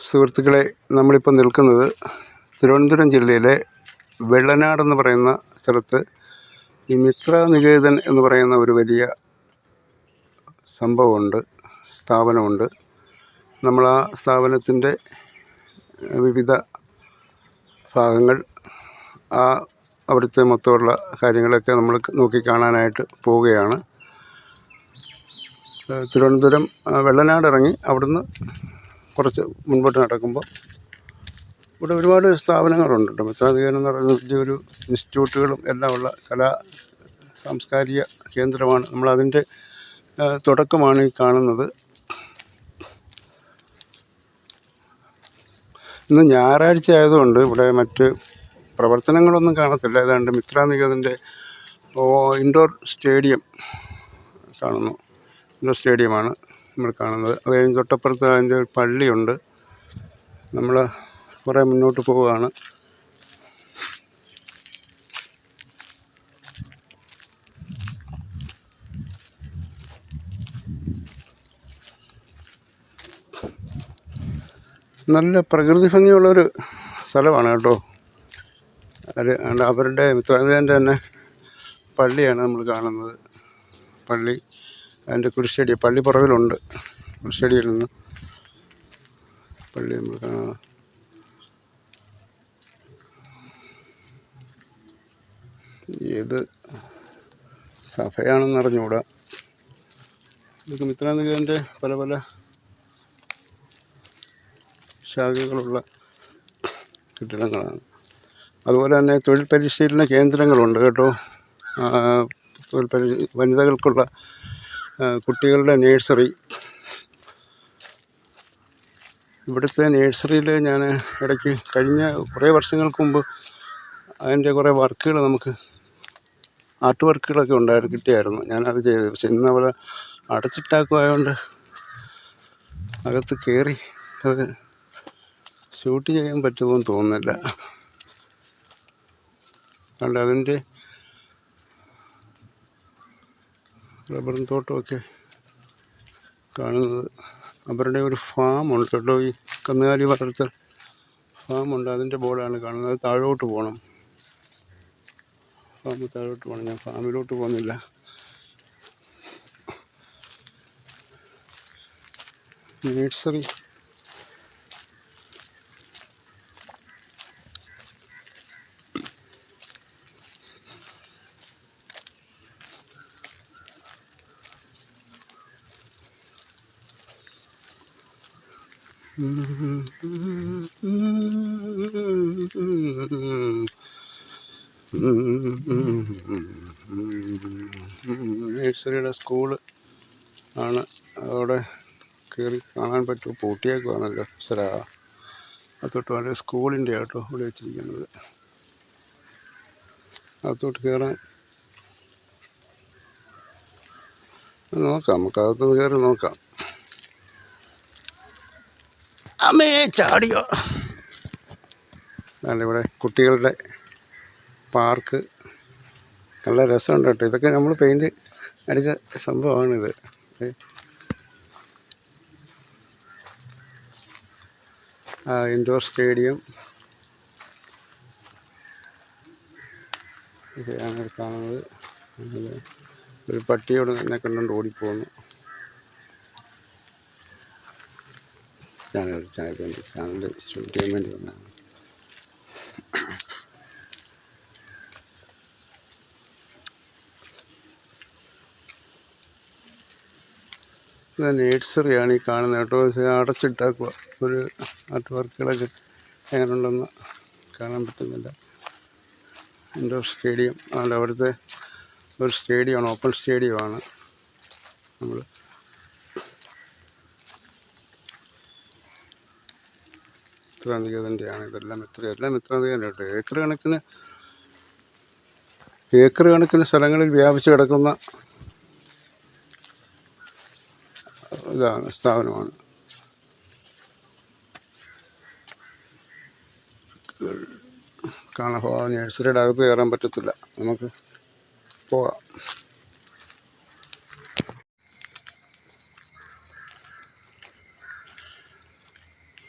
സുഹൃത്തുക്കളെ, നമ്മളിപ്പോൾ നിൽക്കുന്നത് തിരുവനന്തപുരം ജില്ലയിലെ വെള്ളനാടെന്ന് പറയുന്ന സ്ഥലത്ത് ഈ മിത്ര നികേതൻ എന്ന് പറയുന്ന ഒരു വലിയ സംഭവമുണ്ട്, സ്ഥാപനമുണ്ട്. നമ്മൾ ആ സ്ഥാപനത്തിൻ്റെ വിവിധ ഭാഗങ്ങൾ, അവിടുത്തെ മൊത്തമുള്ള കാര്യങ്ങളൊക്കെ നമ്മൾ നോക്കിക്കാണാനായിട്ട് പോവുകയാണ്. തിരുവനന്തപുരം വെള്ളനാട് ഇറങ്ങി അവിടുന്ന് കുറച്ച് മുൻപോട്ട് നടക്കുമ്പോൾ ഇവിടെ ഒരുപാട് സ്ഥാപനങ്ങളുണ്ട് കേട്ടോ. മിത്രാധികാരം എന്ന് പറയുന്നത് വലിയൊരു ഇൻസ്റ്റിറ്റ്യൂട്ടുകളും എല്ലാം ഉള്ള സാംസ്കാരിക കേന്ദ്രമാണ്. നമ്മളതിൻ്റെ തുടക്കമാണ് ഈ കാണുന്നത്. ഇന്ന് ഞായറാഴ്ച ആയതുകൊണ്ട് ഇവിടെ മറ്റ് പ്രവർത്തനങ്ങളൊന്നും കാണത്തില്ല. ഏതാണ്ട് മിത്രാനികേതൻ്റെ ഇൻഡോർ സ്റ്റേഡിയം കാണുന്നു. ഇൻഡോർ സ്റ്റേഡിയമാണ് നമ്മൾ കാണുന്നത്. അത് കഴിഞ്ഞ് തൊട്ടപ്പുറത്ത് അതിൻ്റെ ഒരു പള്ളിയുണ്ട്. നമ്മൾ കുറേ മുന്നോട്ട് പോവുകയാണ്. നല്ല പ്രകൃതി ഭംഗിയുള്ളൊരു സ്ഥലമാണ് കേട്ടോ. അവരുടെ മിത്രാനികേതൻ്റെ തന്നെ പള്ളിയാണ് നമ്മൾ കാണുന്നത്. പള്ളി, അതിൻ്റെ കുരിശടി, പള്ളി പുറകിലുണ്ട്. കുരിശടിയിൽ നിന്ന് പള്ളി നമ്മൾ കാണാം. ഏത് സഭയാണെന്ന് അറിഞ്ഞുകൂടാ. ഇതൊക്കെ മിത്രാനികേതൻ്റെ പല പല ശാഖകളുള്ള കെട്ടിടങ്ങളാണ്. അതുപോലെ തന്നെ തൊഴിൽ പരിശീലന കേന്ദ്രങ്ങളുണ്ട് കേട്ടോ. വനിതകൾക്കുള്ള കുട്ടികളുടെ നേഴ്സറി. ഇവിടുത്തെ നേഴ്സറിയിൽ ഞാൻ ഇടയ്ക്ക് കഴിഞ്ഞ കുറേ വർഷങ്ങൾക്ക് മുമ്പ് അതിൻ്റെ കുറേ വർക്കുകൾ, നമുക്ക് ആർട്ട് വർക്കുകളൊക്കെ കിട്ടിയായിരുന്നു. ഞാനത് ചെയ്തത്. പക്ഷെ ഇന്ന് അവിടെ അടച്ചിട്ടാക്കുമായതുകൊണ്ട് അകത്ത് കയറി അത് ഷൂട്ട് ചെയ്യാൻ പറ്റുമെന്ന് തോന്നുന്നില്ല. അതുകൊണ്ട് അതിൻ്റെ റബ്ബറും തോട്ടമൊക്കെ കാണുന്നത്. അവരുടെ ഒരു ഫാമുണ്ട് കേട്ടോ, ഈ കന്നുകാലി വളർത്തൽ ഫാമുണ്ട്. അതിൻ്റെ ബോർഡാണ് കാണുന്നത്. അത് താഴോട്ട് പോകണം. താഴോട്ട് പോകണം. ഞാൻ ഫാമിലോട്ട് പോകുന്നില്ല. നേഴ്സറി നേഴ്സറിയുടെ സ്കൂള് ആണ്. അവിടെ കയറി കാണാൻ പറ്റുമോ? പൂട്ടിയേക്കുവാണല്ലോ. ശരാ, അകത്തോട്ട് വളരെ സ്കൂളിൻ്റെ ആട്ടോ ഇവിടെ വെച്ചിരിക്കുന്നത്. അകത്തോട്ട് കയറാൻ നോക്കാം, നമുക്ക് അകത്തോട്ട് കയറി നോക്കാം. അമ്മേ, ചാടിയോ! അല്ല, ഇവിടെ കുട്ടികളുടെ പാർക്ക്. നല്ല രസമുണ്ട് കേട്ടോ. ഇതൊക്കെ നമ്മൾ പെയിൻറ്റ് അടിച്ച സംഭവമാണിത്. ഇൻഡോർ സ്റ്റേഡിയം ഒക്കെയാണ് കാണുന്നത്. ഒരു പട്ടിയോട് എന്നെ കണ്ടുകൊണ്ട് ഓടിപ്പോകുന്നു. ഞാനൊരു ചാനൽ ഷൂട്ട് ചെയ്യാൻ വേണ്ടി വന്നതാണ്. ഇത് നേഴ്സറിയാണ് ഈ കാണുന്നത് കേട്ടോ. അടച്ചിട്ടാക്കുക. ഒരു ആർട്ട് വർക്കുകളൊക്കെ എങ്ങനെയുണ്ടെന്ന് കാണാൻ പറ്റുന്നില്ല. ഇൻഡോർ സ്റ്റേഡിയം ആണ്. അവിടുത്തെ ഒരു സ്റ്റേഡിയമാണ്, ഓപ്പൺ സ്റ്റേഡിയമാണ്. നമ്മൾ മിത്രാനികേതൻ്റെയാണ് ഇതെല്ലാം. എല്ലാം മിത്രാനികേതൻ്റെ കേട്ടോ. ഏക്കർ കണക്കിന് സ്ഥലങ്ങളിൽ വ്യാപിച്ച് കിടക്കുന്ന സ്ഥാപനമാണ്. കാണാൻ നേഴ്സറിയുടെ അകത്ത് കയറാൻ പറ്റത്തില്ല. നമുക്ക് പോകാം.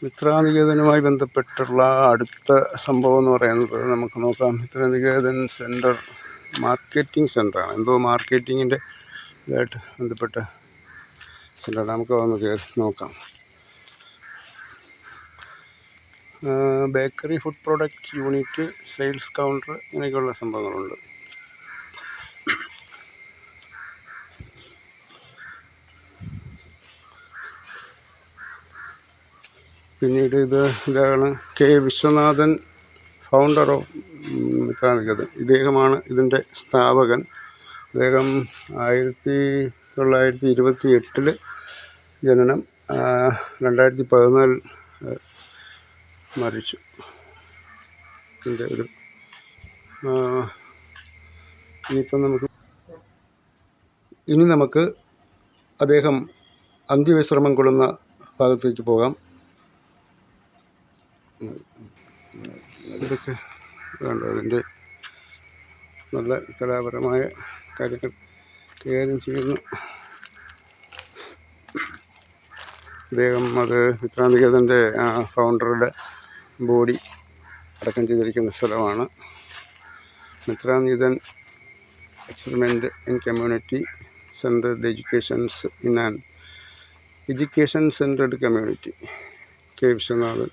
മിത്രാനികേതനുമായി ബന്ധപ്പെട്ടുള്ള അടുത്ത സംഭവം എന്ന് പറയുന്നത് നമുക്ക് നോക്കാം. മിത്രനികേതൻ സെൻറ്റർ മാർക്കറ്റിംഗ് സെൻ്ററാണ്. എന്തോ മാർക്കറ്റിങ്ങിൻ്റെ ഇതായിട്ട് ബന്ധപ്പെട്ട സെൻ്റർ. നമുക്ക് വന്ന് കയറി നോക്കാം. Bakery, food product unit, sales counter, ഇങ്ങനെയൊക്കെയുള്ള സംഭവങ്ങളുണ്ട്. പിന്നീട് ഇതാണ് K Viswanathan, founder of Mitraniketan. ഇദ്ദേഹമാണ് ഇതിൻ്റെ സ്ഥാപകൻ. അദ്ദേഹം 1928 ജനനം, 2014 മരിച്ചു. ഇതിൻ്റെ ഒരു ഇനി നമുക്ക് അദ്ദേഹം അന്ത്യവിശ്രമം കൊള്ളുന്ന ഭാഗത്തേക്ക് പോകാം. ഇതൊക്കെ വേണ്ട, അതിൻ്റെ നല്ല കലാപരമായ കാര്യങ്ങൾ കൈകാര്യം ചെയ്യുന്നു അദ്ദേഹം. അത് മിത്രാനികേതൻ്റെ ഫൗണ്ടറുടെ ബോഡി അടക്കം ചെയ്തിരിക്കുന്ന സ്ഥലമാണ്. Mitraniketan experiment in community centred educations in an education centred community. K Viswanathan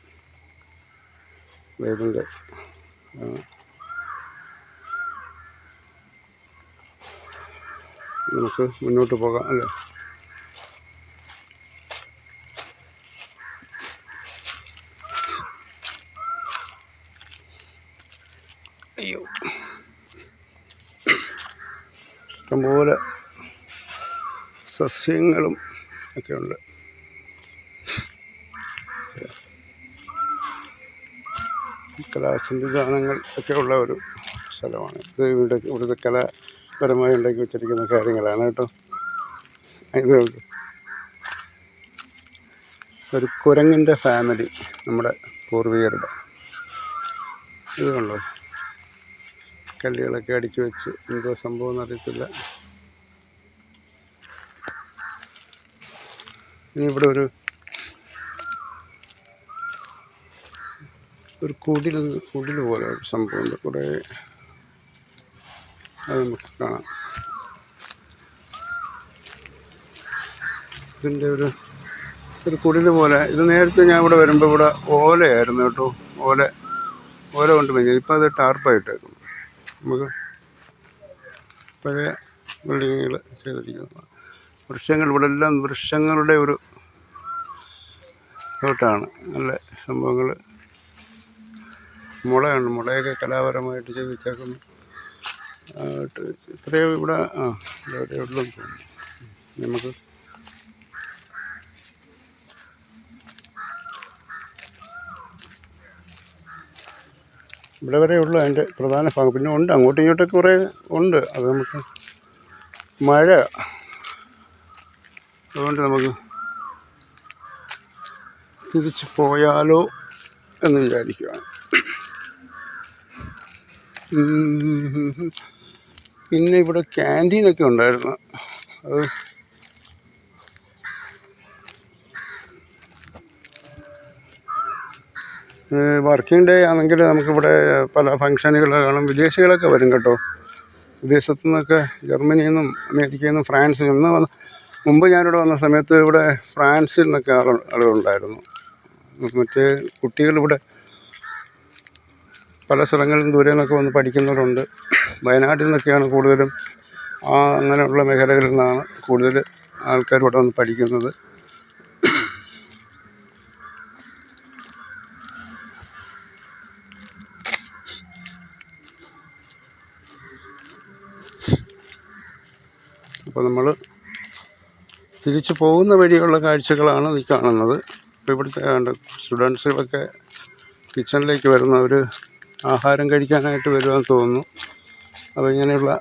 ഇതിൻ്റെ നമുക്ക് മുന്നോട്ട് പോകാം അല്ലേ. അയ്യോ, ഇഷ്ടംപോലെ സസ്യങ്ങളും ഒക്കെ ഉണ്ട്. കലാസംവിധാനങ്ങൾ ഒക്കെ ഉള്ള ഒരു സ്ഥലമാണ് ഇത്. ഇവിടുത്തെ കലാപരമായി ഉണ്ടാക്കി വെച്ചിരിക്കുന്ന കാര്യങ്ങളാണ് കേട്ടോ. ഇത് ഒരു കുരങ്ങിൻ്റെ ഫാമിലി, നമ്മുടെ പൂർവികരുടെ. ഇതുകൊണ്ടോ കല്ലുകളൊക്കെ അടിച്ചു വെച്ച് എന്തോ സംഭവം എന്നറിയത്തില്ല. ഇനി ഇവിടെ ഒരു കുടിൽ പോലെ ഒരു സംഭവമുണ്ട്. കുറേ അത് നമുക്ക് കാണാം. ഇതിൻ്റെ ഒരു കുടിൽ പോലെ. ഇത് നേരത്തെ ഞാൻ ഇവിടെ വരുമ്പോൾ ഇവിടെ ഓലയായിരുന്നു കേട്ടോ. ഓല കൊണ്ട് കഴിഞ്ഞാൽ ഇപ്പം അത് ടാർപ്പായിട്ടേക്കും. നമുക്ക് പഴയ ബിൽഡിങ്ങുകൾ ചെയ്തിരിക്കുന്നതാണ്. വൃക്ഷങ്ങൾ, ഇവിടെ എല്ലാം വൃക്ഷങ്ങളുടെ ഒരു തോട്ടാണ്. നല്ല സംഭവങ്ങൾ. മുളയുണ്ട്, മുളയൊക്കെ കലാപരമായിട്ട് ചെയ്ത് വെച്ചേക്കുന്നു. ഇത്രയും ഇവിടെ ഇവിടെ ഉള്ളൂ തോന്നുന്നു. നമുക്ക് ഇവിടെ വരെ ഉള്ളൂ അതിൻ്റെ പ്രധാന ഭാഗം. പിന്നെ ഉണ്ട് അങ്ങോട്ടും ഇങ്ങോട്ടൊക്കെ കുറേ ഉണ്ട്. അത് നമുക്ക് മഴ അതുകൊണ്ട് നമുക്ക് തിരിച്ച് പോയാലോ എന്ന് വിചാരിക്കുകയാണ്. പിന്നെ ഇവിടെ ക്യാൻറ്റീനൊക്കെ ഉണ്ടായിരുന്നു. അത് വർക്കിംഗ് ഡേ ആണെങ്കിൽ നമുക്കിവിടെ പല ഫങ്ഷനുകൾ കാണും. വിദേശികളൊക്കെ വരും കേട്ടോ. വിദേശത്തു നിന്നൊക്കെ, ജർമ്മനിയിൽ നിന്നും അമേരിക്കയിൽ നിന്നും ഫ്രാൻസിൽ നിന്നും. മുമ്പ് ഞാനിവിടെ വന്ന സമയത്ത് ഇവിടെ ഫ്രാൻസിൽ നിന്നൊക്കെ ആളുകളുണ്ടായിരുന്നു. മറ്റേ കുട്ടികളിവിടെ പല സ്ഥലങ്ങളിൽ ദൂരെ നിന്നൊക്കെ വന്ന് പഠിക്കുന്നവരുണ്ട്. വയനാട്ടിൽ നിന്നൊക്കെയാണ് കൂടുതലും. അങ്ങനെയുള്ള മേഖലകളിൽ നിന്നാണ് കൂടുതൽ ആൾക്കാർ ഇവിടെ വന്ന് പഠിക്കുന്നത്. അപ്പോൾ നമ്മൾ തിരിച്ചു പോകുന്ന വഴിയുള്ള കാഴ്ചകളാണ് ഈ കാണുന്നത്. ഇപ്പോൾ ഇവിടുത്തെ സ്റ്റുഡൻസുകളൊക്കെ കിച്ചണിലേക്ക് വരുന്നവർ ആഹാരം കഴിക്കാനായിട്ട് വരുവാൻ തോന്നുന്നു. അപ്പോൾ ഇങ്ങനെയുള്ള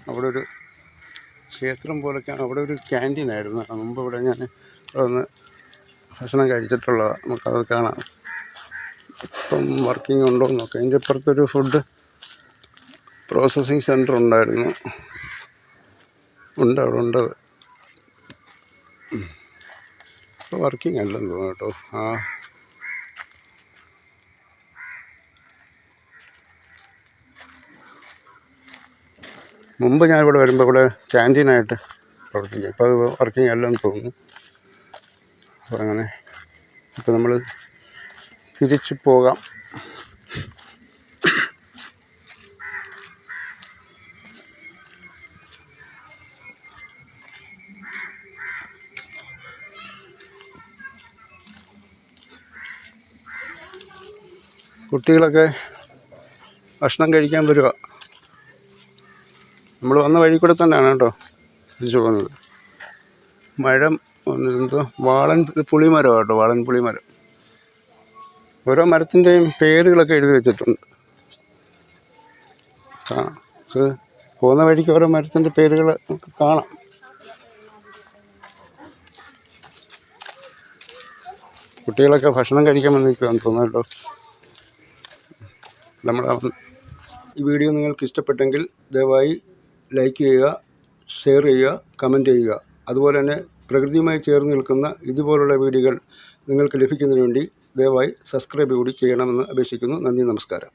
അവിടെ ഒരു ക്ഷേത്രം പോലൊക്കെയാണ്. അവിടെ ഒരു ക്യാൻറ്റീനായിരുന്നു മുമ്പ്. ഇവിടെ ഞാൻ വന്ന് ഭക്ഷണം കഴിച്ചിട്ടുള്ളതാണ്. നമുക്കത് കാണാം. ഇപ്പം വർക്കിംഗ് ഉണ്ടോ എന്നൊക്കെ. അതിൻ്റെ അപ്പുറത്തൊരു ഫുഡ് പ്രോസസ്സിങ് സെൻറ്റർ ഉണ്ടായിരുന്നു, ഉണ്ട്, അവിടെ ഉണ്ട്. ഇപ്പോൾ വർക്കിംഗ് അല്ലെന്ന് തോന്നുന്നു കേട്ടോ. മുമ്പ് ഞാനിവിടെ വരുമ്പോൾ ഇവിടെ ക്യാൻറ്റീനായിട്ട് പ്രവർത്തിക്കും. ഇപ്പോൾ അത് വർക്കിംഗ് അല്ലെന്ന് തോന്നുന്നു. അപ്പോൾ അങ്ങനെ ഇപ്പോൾ നമ്മൾ തിരിച്ച് പോകാം. കുട്ടികളൊക്കെ ഭക്ഷണം കഴിക്കാൻ വരിക. നമ്മൾ വന്ന വഴി കൂടെ തന്നെയാണ് കേട്ടോ തിരിച്ചു പോകുന്നത്. മരം എന്തോ പുളിമരം കേട്ടോ, വാളൻ പുളിമരം. ഓരോ മരത്തിൻ്റെയും പേരുകളൊക്കെ എഴുതി വെച്ചിട്ടുണ്ട്. ഇത് പോകുന്ന വഴിക്ക് ഓരോ മരത്തിൻ്റെ പേരുകൾ കാണാം. കുട്ടികളൊക്കെ ഭക്ഷണം കഴിക്കാൻ വന്നിരിക്കുകയെന്ന് തോന്നുന്നു കേട്ടോ. ഈ വീഡിയോ നിങ്ങൾക്ക് ഇഷ്ടപ്പെട്ടെങ്കിൽ ദയവായി ലൈക്ക് ചെയ്യുക, ഷെയർ ചെയ്യുക, കമൻറ്റ് ചെയ്യുക. അതുപോലെ തന്നെ പ്രകൃതിയുമായി ചേർന്ന് നിൽക്കുന്ന ഇതുപോലുള്ള വീഡിയോകൾ നിങ്ങൾക്ക് ലഭിക്കുന്നതിന് വേണ്ടി ദയവായി സബ്സ്ക്രൈബ് കൂടി ചെയ്യണമെന്ന് അപേക്ഷിക്കുന്നു. നന്ദി, നമസ്കാരം.